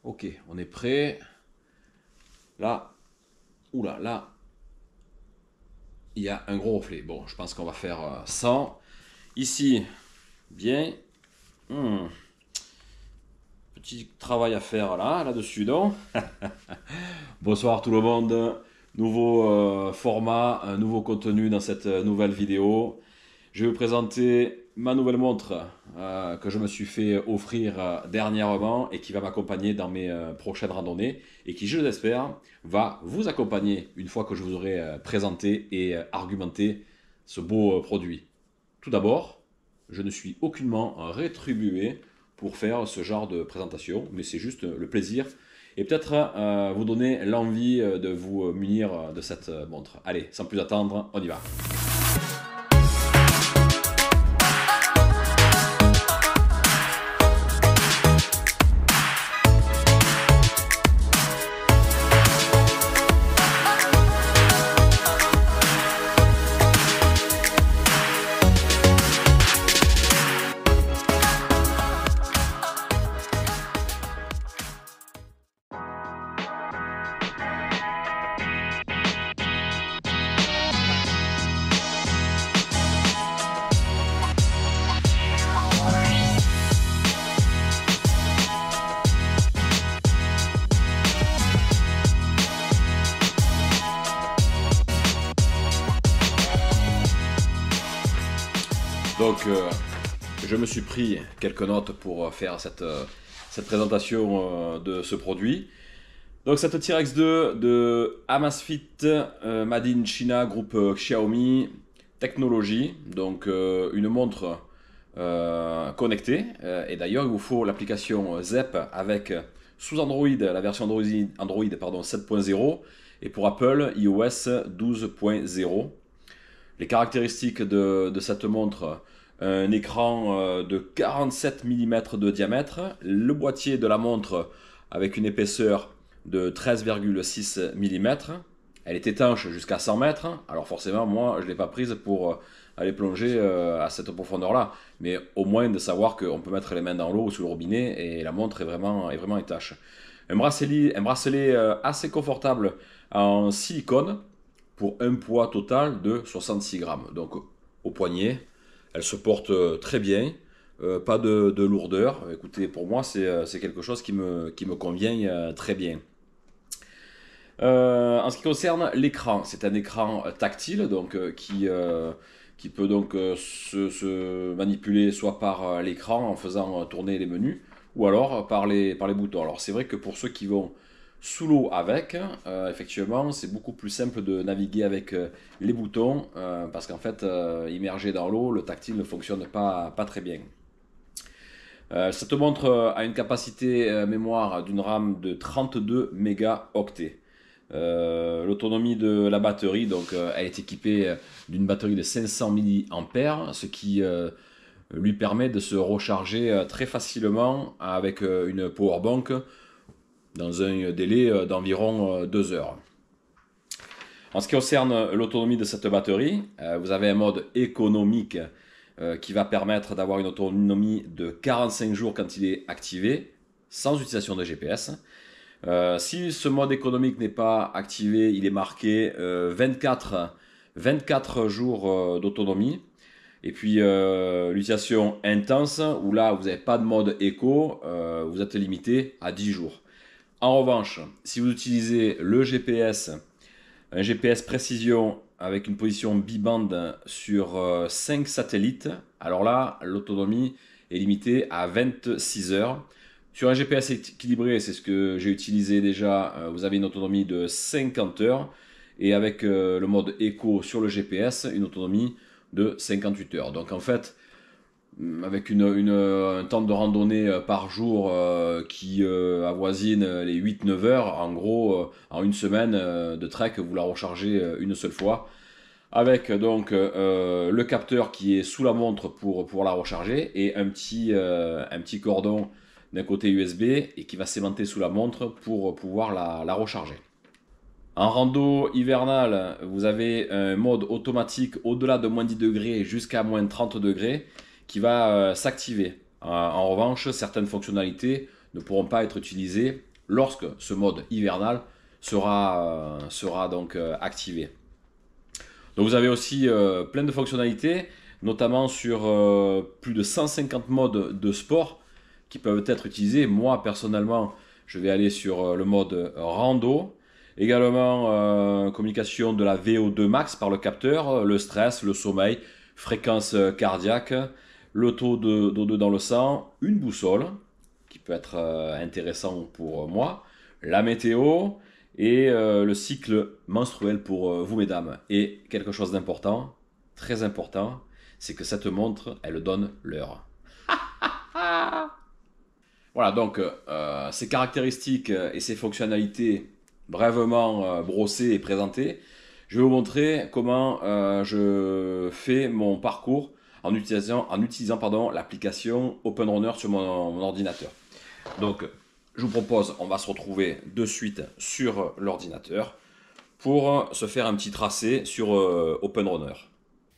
Ok, on est prêt. Là, oula, là, il y a un gros reflet. Bon, je pense qu'on va faire 100. Ici, bien. Hmm, Petit travail à faire là-dessus donc. Bonsoir tout le monde. Nouveau format, un nouveau contenu dans cette nouvelle vidéo. Je vais vous présenter ma nouvelle montre que je me suis fait offrir dernièrement et qui va m'accompagner dans mes prochaines randonnées et qui, je l'espère, va vous accompagner une fois que je vous aurai présenté et argumenté ce beau produit. Tout d'abord, je ne suis aucunement rétribué pour faire ce genre de présentation, mais c'est juste le plaisir et peut-être vous donner l'envie de vous munir de cette montre. Allez, sans plus attendre, on y va. Donc, je me suis pris quelques notes pour faire cette présentation de ce produit. Donc, cette T-Rex 2 de Amazfit, Made in China, groupe Xiaomi, technologie. Donc, une montre connectée. Et d'ailleurs, il vous faut l'application ZEP avec sous Android, la version Android 7.0 et pour Apple, iOS 12.0. Les caractéristiques de cette montre, un écran de 47 mm de diamètre, le boîtier de la montre avec une épaisseur de 13,6 mm. Elle est étanche jusqu'à 100 mètres, alors forcément moi je ne l'ai pas prise pour aller plonger à cette profondeur-là, mais au moins de savoir qu'on peut mettre les mains dans l'eau ou sous le robinet et la montre est vraiment étanche. Un bracelet assez confortable en silicone, pour un poids total de 66 grammes. Donc au poignet, elle se porte très bien, pas de lourdeur. Écoutez, pour moi, c'est quelque chose qui me convient très bien. En ce qui concerne l'écran, c'est un écran tactile donc, qui peut donc se manipuler soit par l'écran en faisant tourner les menus, ou alors par les boutons. Alors c'est vrai que pour ceux qui vont sous l'eau avec, effectivement, c'est beaucoup plus simple de naviguer avec les boutons parce qu'en fait, immergé dans l'eau, le tactile ne fonctionne pas très bien. Cette montre a une capacité mémoire d'une RAM de 32 mégaoctets. L'autonomie de la batterie, donc elle est équipée d'une batterie de 500 mAh, ce qui lui permet de se recharger très facilement avec une powerbank dans un délai d'environ 2 heures. En ce qui concerne l'autonomie de cette batterie, vous avez un mode économique qui va permettre d'avoir une autonomie de 45 jours quand il est activé, sans utilisation de GPS. Si ce mode économique n'est pas activé, il est marqué 24 jours d'autonomie. Et puis l'utilisation intense, où là vous n'avez pas de mode éco, vous êtes limité à 10 jours. En revanche, si vous utilisez le GPS, un GPS précision avec une position bibande sur 5 satellites, alors là, l'autonomie est limitée à 26 heures. Sur un GPS équilibré, c'est ce que j'ai utilisé déjà, vous avez une autonomie de 50 heures. Et avec le mode éco sur le GPS, une autonomie de 58 heures. Donc en fait, avec un temps de randonnée par jour qui avoisine les 8-9 heures, en gros, en une semaine de trek, vous la rechargez une seule fois. Avec donc le capteur qui est sous la montre pour la recharger et un petit cordon d'un côté USB et qui va s'aimanter sous la montre pour pouvoir la recharger. En rando hivernale, vous avez un mode automatique au-delà de moins 10 degrés jusqu'à moins 30 degrés qui va s'activer. En revanche, certaines fonctionnalités ne pourront pas être utilisées lorsque ce mode hivernal sera donc activé. Donc vous avez aussi plein de fonctionnalités, notamment sur plus de 150 modes de sport qui peuvent être utilisés. Moi personnellement, je vais aller sur le mode rando. Également communication de la VO2 max par le capteur, le stress, le sommeil, fréquence cardiaque, le taux d'O2 dans le sang, une boussole qui peut être intéressant pour moi, la météo et le cycle menstruel pour vous mesdames. Et quelque chose d'important, très important, c'est que cette montre, elle donne l'heure. Voilà, donc ces caractéristiques et ces fonctionnalités brièvement brossées et présentées, je vais vous montrer comment je fais mon parcours en utilisant l'application OpenRunner sur mon ordinateur. Donc, je vous propose, on va se retrouver de suite sur l'ordinateur pour se faire un petit tracé sur OpenRunner.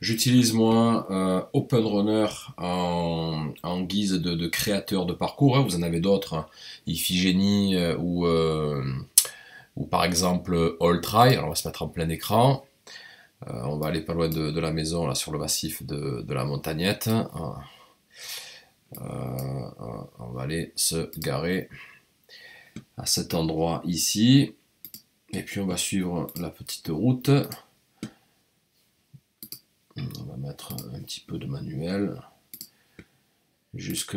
J'utilise moi OpenRunner en guise de créateur de parcours. Hein. Vous en avez d'autres, hein. Iphigénie ou par exemple AllTry. Alors on va se mettre en plein écran. On va aller pas loin de la maison, là sur le massif de la Montagnette. On va aller se garer à cet endroit ici. Et puis on va suivre la petite route. On va mettre un petit peu de manuel jusque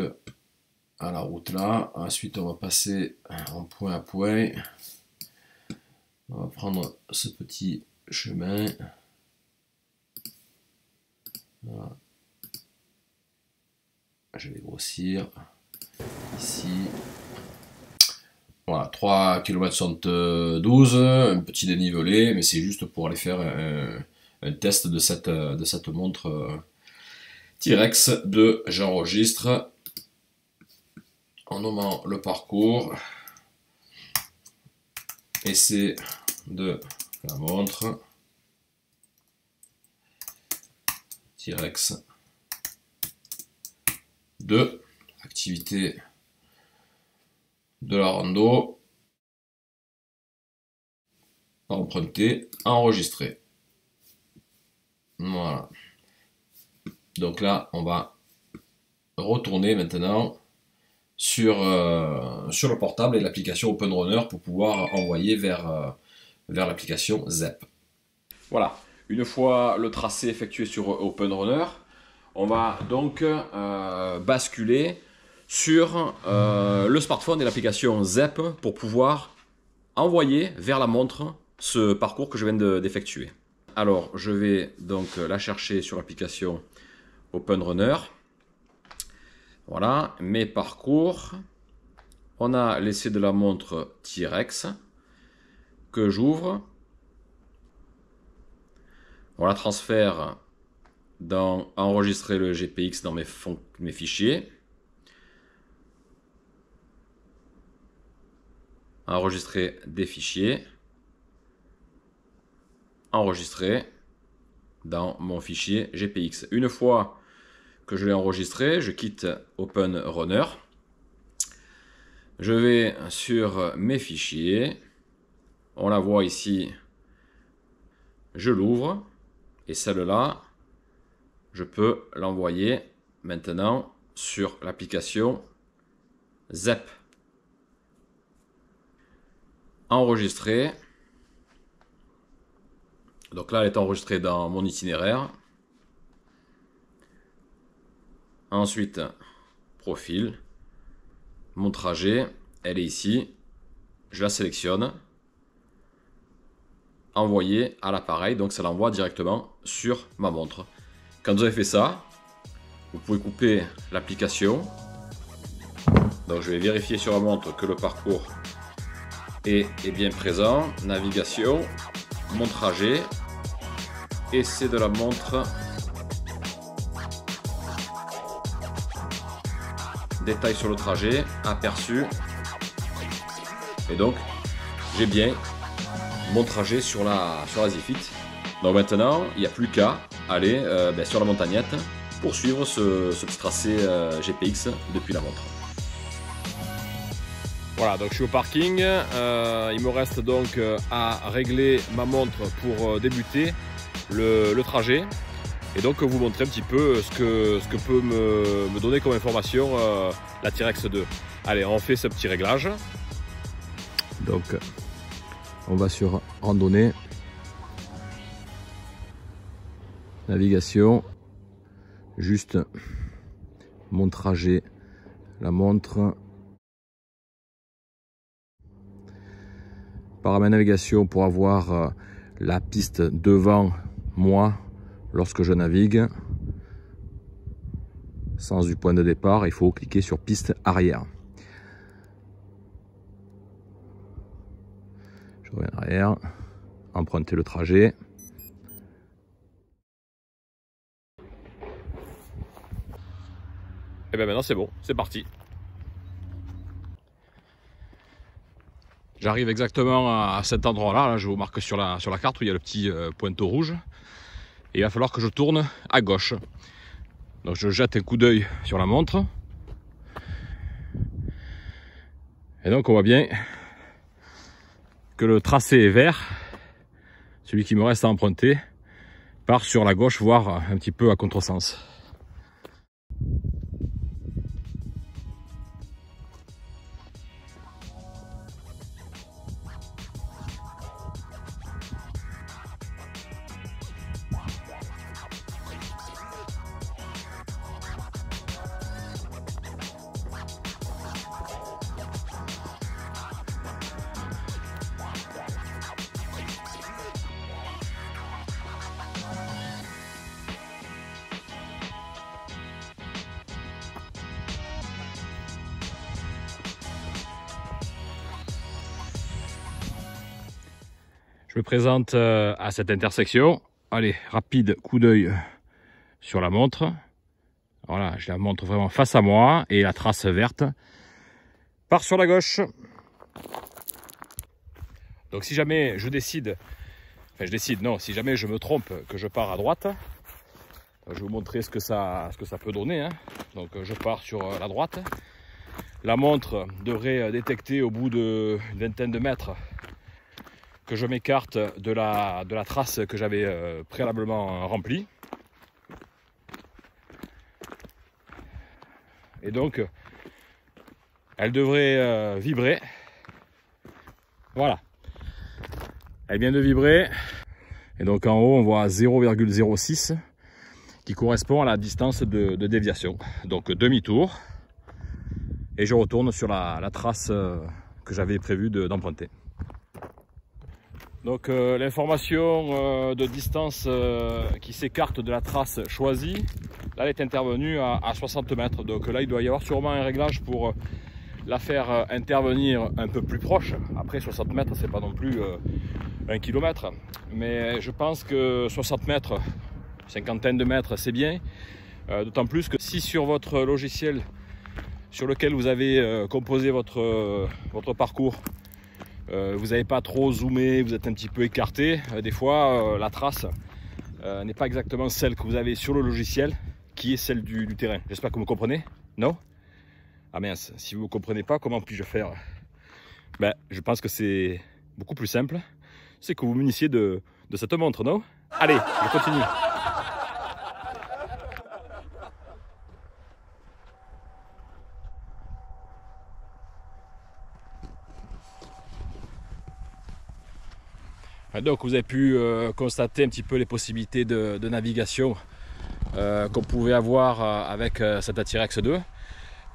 à la route là. Ensuite, on va passer en point à point. On va prendre ce petit chemin. Voilà. Je vais grossir ici. Voilà, 3 km 72, un petit dénivelé, mais c'est juste pour aller faire un test de cette montre T-Rex de j'enregistre en nommant le parcours, essai de la montre T-Rex 2, activité de la rando, emprunter, enregistrer. Voilà. Donc là, on va retourner maintenant sur le portable et l'application OpenRunner pour pouvoir envoyer vers l'application ZEP. Voilà. Une fois le tracé effectué sur OpenRunner, on va donc basculer sur le smartphone et l'application ZEP pour pouvoir envoyer vers la montre ce parcours que je viens d'effectuer. Alors, je vais donc la chercher sur l'application OpenRunner. Voilà, mes parcours. On a l'essai de la montre T-Rex que j'ouvre. Voilà, transfert dans enregistrer le GPX dans mes fichiers. Enregistrer des fichiers. Enregistrer dans mon fichier GPX. Une fois que je l'ai enregistré, je quitte OpenRunner. Je vais sur mes fichiers. On la voit ici. Je l'ouvre. Et celle-là, je peux l'envoyer maintenant sur l'application ZEP. Enregistrer. Donc là, elle est enregistrée dans mon itinéraire. Ensuite, profil. Mon trajet, elle est ici. Je la sélectionne. Envoyer à l'appareil. Donc ça l'envoie directement sur ma montre. Quand vous avez fait ça, vous pouvez couper l'application. Donc je vais vérifier sur la montre que le parcours est bien présent. Navigation. Mon trajet. Essai de la montre. Détails sur le trajet. Aperçu. Et donc, j'ai bien mon trajet sur la Zifit. Donc maintenant, il n'y a plus qu'à aller sur la montagnette pour suivre ce petit tracé GPX depuis la montre. Voilà, donc je suis au parking. Il me reste donc à régler ma montre pour débuter le trajet. Et donc vous montrer un petit peu ce que peut me donner comme information la T-Rex 2. Allez, on fait ce petit réglage. Donc on va sur randonnée, navigation, juste mon trajet, la montre. Paramètre navigation pour avoir la piste devant moi lorsque je navigue. Sens du point de départ, il faut cliquer sur piste arrière. Je reviens arrière, emprunter le trajet. Et bien maintenant c'est bon, c'est parti. J'arrive exactement à cet endroit-là, là, je vous marque sur la carte où il y a le petit pointeau rouge. Et il va falloir que je tourne à gauche. Donc je jette un coup d'œil sur la montre. Et donc on voit bien que le tracé est vert. Celui qui me reste à emprunter part sur la gauche, voire un petit peu à contresens. Je me présente à cette intersection. Allez, rapide coup d'œil sur la montre. Voilà, je la montre vraiment face à moi et la trace verte part sur la gauche. Donc si jamais je décide, si jamais je me trompe que je pars à droite, je vais vous montrer ce que ça peut donner. Donc je pars sur la droite. La montre devrait détecter au bout d'une vingtaine de mètres que je m'écarte de la trace que j'avais préalablement remplie. Et donc, elle devrait vibrer. Voilà. Elle vient de vibrer. Et donc en haut, on voit 0,06 qui correspond à la distance de déviation. Donc demi-tour. Et je retourne sur la trace que j'avais prévu d'emprunter. Donc l'information de distance qui s'écarte de la trace choisie, là elle est intervenue à 60 mètres. Donc là il doit y avoir sûrement un réglage pour la faire intervenir un peu plus proche. Après 60 mètres c'est pas non plus 1 km. Mais je pense que 60 mètres, cinquantaine de mètres c'est bien. D'autant plus que si sur votre logiciel sur lequel vous avez composé votre parcours, vous n'avez pas trop zoomé, vous êtes un petit peu écarté, des fois la trace n'est pas exactement celle que vous avez sur le logiciel qui est celle du terrain. J'espère que vous me comprenez. Non? Ah mince, si vous ne comprenez pas, comment puis-je faire? Ben, je pense que c'est beaucoup plus simple, c'est que vous municiez de cette montre, non? Allez, je continue. Donc vous avez pu constater un petit peu les possibilités de navigation qu'on pouvait avoir avec cette T-Rex 2,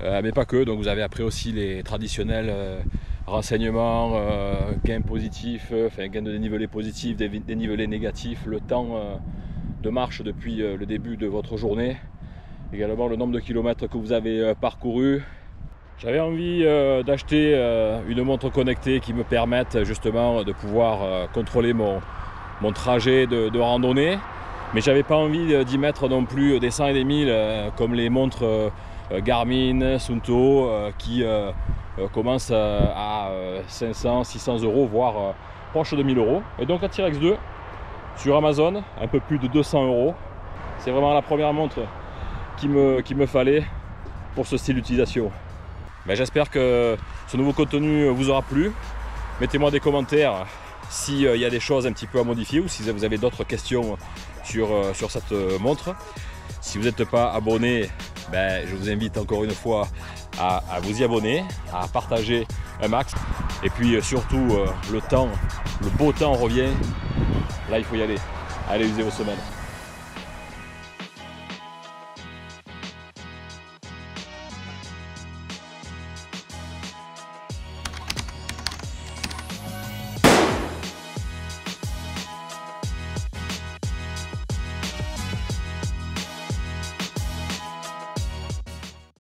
mais pas que. Donc vous avez après aussi les traditionnels renseignements, gains positifs, gains de dénivelé positif, dénivelé négatif, le temps de marche depuis le début de votre journée, également le nombre de kilomètres que vous avez parcouru. J'avais envie d'acheter une montre connectée qui me permette justement de pouvoir contrôler mon trajet de randonnée, mais j'avais pas envie d'y mettre non plus des 100 et des 1000 comme les montres Garmin, Suunto qui commencent à 500, 600 euros, voire proche de 1000 euros. Et donc la T-Rex 2 sur Amazon, un peu plus de 200 euros. C'est vraiment la première montre qu'il me fallait pour ce style d'utilisation. Ben, j'espère que ce nouveau contenu vous aura plu. Mettez-moi des commentaires s'il y a des choses un petit peu à modifier ou si vous avez d'autres questions sur cette montre. Si vous n'êtes pas abonné, je vous invite encore une fois à vous y abonner, à partager un max. Et puis surtout, le beau temps revient. Là, il faut y aller. Allez, usez vos semelles.